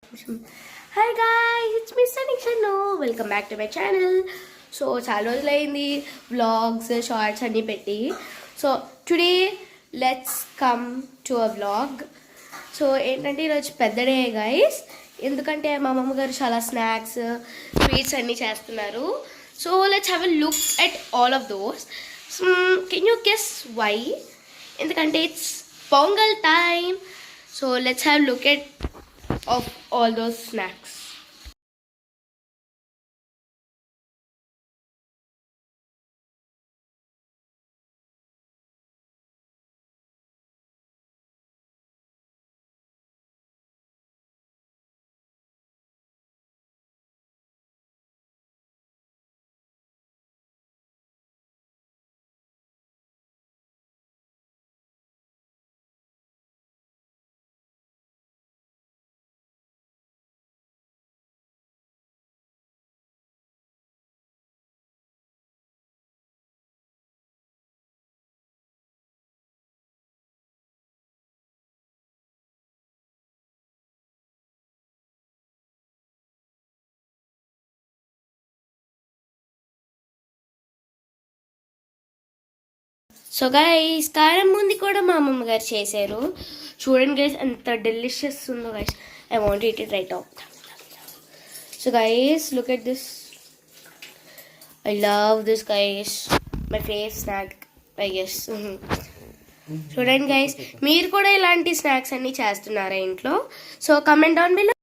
Hi guys, it's me Sunny Chanu. Welcome back to my channel. So చాలా రోజులైంది vlogs, shorts అన్ని పెట్టి. So today let's come to a vlog. So ఏంటంటే ఈరోజు పెద్ద day guys, ఎందుకంటే మా అమ్మగారు చాలా స్నాక్స్ స్వీట్స్ అన్నీ చేస్తున్నారు. So let's have a look at all of those. Can you guess why? ఎందుకంటే it's Pongal time. So let's have look at of all those snacks. So guys, కారం బూంది కూడా మా అమ్మమ్మ గారు చేశారు. చూడండి గైస్, ఎంత డెలిషియస్ ఉందో guys. I want eat it right out. So guys, look at this. I love this guys. My favourite snack I guess. చూడండి గైస్, మీరు కూడా ఇలాంటి స్నాక్స్ అన్నీ చేస్తున్నారా ఇంట్లో? So comment down below.